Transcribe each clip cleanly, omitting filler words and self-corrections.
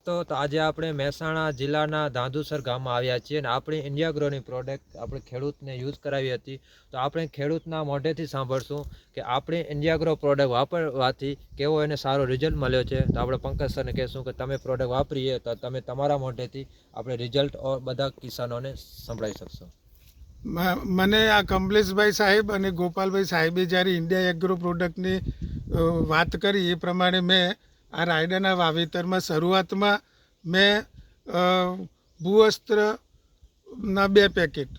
તો આજે આપણે મહેસાણા જિલ્લાના ધાંધુસર ગામમાં આવ્યા છીએ અને આપણી ઇન્ડિયાગ્રોની પ્રોડક્ટ આપણે ખેડૂતને યુઝ કરાવી હતી. તો આપણે ખેડૂતના મોઢેથી સાંભળશું કે આપણી ઇન્ડિયાગ્રો પ્રોડક્ટ વાપરવાથી કેવો એને સારો રિઝલ્ટ મળ્યો છે. તો આપણે પંકજ સરને કહેશું કે તમે પ્રોડક્ટ વાપરીએ તો તમે તમારા મોઢેથી આપણે રિઝલ્ટ બધા કિસાનોને સંભળાવી શકશો. મને આ કમલેશભાઈ સાહેબ અને ગોપાલભાઈ સાહેબે જ્યારે ઇન્ડિયા એગ્રો પ્રોડક્ટની વાત કરી એ પ્રમાણે મેં આ રાયડાના વાવેતરમાં શરૂઆતમાં મેં ભૂવસ્ત્રના 2 પેકેટ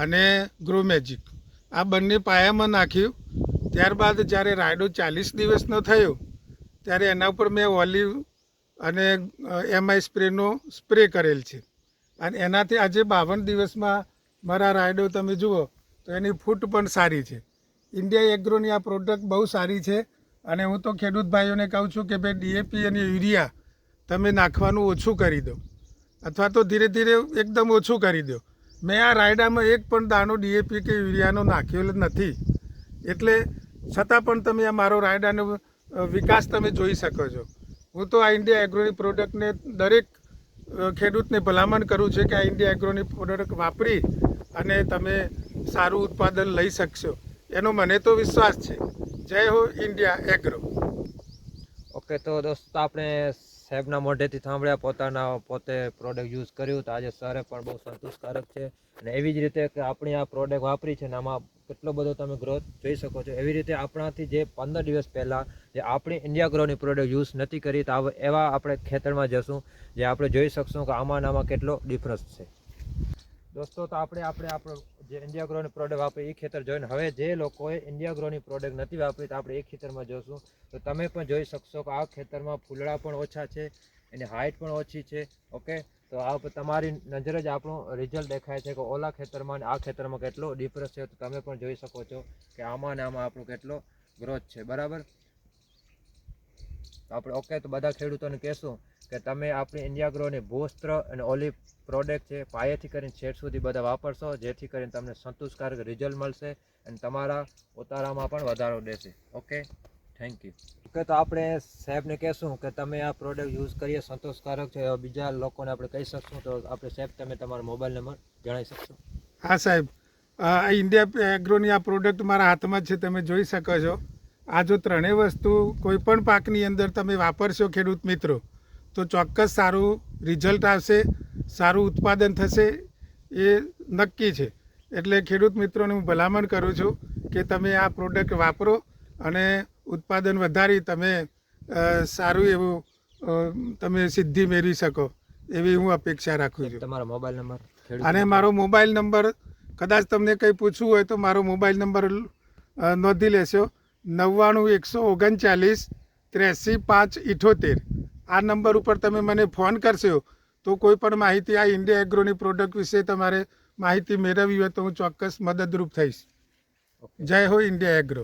અને ગ્રો મેજિક આ બંને પાયામાં નાખ્યું. ત્યારબાદ જ્યારે રાયડો 40 દિવસનો થયો ત્યારે એના ઉપર મેં ઓલિવ અને એમઆઈ સ્પ્રેનો સ્પ્રે કરેલ છે અને એનાથી આજે 52 દિવસમાં મારા રાયડો તમે જુઓ તો એની ફૂટ પણ સારી છે. ઇન્ડિયા એગ્રોની આ પ્રોડક્ટ બહુ સારી છે અને હું તો ખેડૂત ભાઈઓને કહું છું કે ભાઈ ડીએપી અને યુરિયા તમે નાખવાનું ઓછું કરી દો અથવા તો ધીરે ધીરે એકદમ ઓછું કરી દો. મેં આ રાયડામાં એક પણ દાણો ડીએપી કે યુરિયાનો નાખ્યો નથી, એટલે છતાં પણ તમે આ મારો રાયડાનો વિકાસ તમે જોઈ શકો છો. હું તો આ ઇન્ડિયા એગ્રોની પ્રોડક્ટને દરેક ખેડૂતને ભલામણ કરું છું કે આ ઇન્ડિયા એગ્રોની પ્રોડક્ટ વાપરી અને તમે સારું ઉત્પાદન લઈ શકશો, એનો મને તો વિશ્વાસ છે. જય હો ઇન્ડિયા એગ્રો. ઓકે, તો દોસ્તો આપણે સાહેબના મોઢેથી સાંભળ્યા, પોતે પ્રોડક્ટ યુઝ કર્યું, તો આજે સરે પણ બહુ સંતોષકારક છે. અને એવી જ રીતે કે આપણી આ પ્રોડક્ટ વાપરી છે ને આમાં કેટલો બધો તમે ગ્રોથ જોઈ શકો છો. એવી રીતે આપણાથી જે 15 દિવસ પહેલાં જે આપણી ઇન્ડિયાગ્રોની પ્રોડક્ટ યુઝ નથી કરી, તો એવા આપણે ખેતરમાં જશું જે આપણે જોઈ શકશું કે આમાં કેટલો ડિફરન્સ છે. દોસ્તો, તો આપણો જે ઇન્ડિયાગ્રોની પ્રોડક્ટ વાપરી એ ખેતર જોઈને હવે જે લોકોએ ઇન્ડિયાગ્રોની પ્રોડક્ટ નથી વાપરી તો આપણે એ ખેતરમાં જોશું તો તમે પણ જોઈ શકશો કે આ ખેતરમાં ફૂલડા પણ ઓછા છે, એની હાઇટ પણ ઓછી છે. ઓકે, તો આ તમારી નજરે જ આપણું રિઝલ્ટ દેખાય છે કે ઓલા ખેતરમાં અને આ ખેતરમાં કેટલો ડિફરન્સ છે. તો તમે પણ જોઈ શકો છો કે આમાં ને આમાં આપણો કેટલો ગ્રોથ છે. બરાબર, આપણે ઓકે, તો બધા ખેડૂતોને કહેશું કે તમે આપણી ઇન્ડિયાગ્રોની ભૂવસ્ત્ર અને ઓલિવ પ્રોડક્ટ છે પાયેથી કરીને છેડ સુધી બધા વાપરશો, જેથી કરીને તમને સંતોષકારક રિઝલ્ટ મળશે અને તમારા ઉતારામાં પણ વધારો દેશે. Okay, thank you. ઓકે, તો આપણે સાહેબને કહેશું કે તમે આ પ્રોડક્ટ યુઝ કરીએ સંતોષકારક છે, બીજા લોકોને આપણે કહી શકશું. તો આપણે સાહેબ તમે તમારો મોબાઈલ નંબર જણાવી શકશો? હા સાહેબ, આ ઇન્ડિયા એગ્રોની આ પ્રોડક્ટ મારા હાથમાં છે, તમે જોઈ શકો છો. આ જો ત્રણેય વસ્તુ કોઈ પણ પાકની અંદર તમે વાપરશો ખેડૂત મિત્રો, તો ચોક્કસ સારું રિઝલ્ટ આવશે, સારું ઉત્પાદન થશે, એ નક્કી છે. એટલે ખેડૂત મિત્રોને હું ભલામણ કરું છું કે તમે આ પ્રોડક્ટ વાપરો અને ઉત્પાદન વધારી તમે સારું એવું તમે સિદ્ધિ મેળવી શકો એવી હું અપેક્ષા રાખું છું. તમારો મોબાઈલ નંબર? અને મારો મોબાઈલ નંબર કદાચ તમને કંઈ પૂછવું હોય તો મારો મોબાઈલ નંબર નોંધી લેશો: 99 139 83 5 78. આ નંબર ઉપર તમે મને ફોન કરશો તો કોઈ પણ માહિતી આ ઇન્ડિયા એગ્રોની પ્રોડક્ટ વિશે તમારે માહિતી મેળવવી હોય તો હું ચોક્કસ મદદરૂપ થઈશ. જય હો ઇન્ડિયા એગ્રો.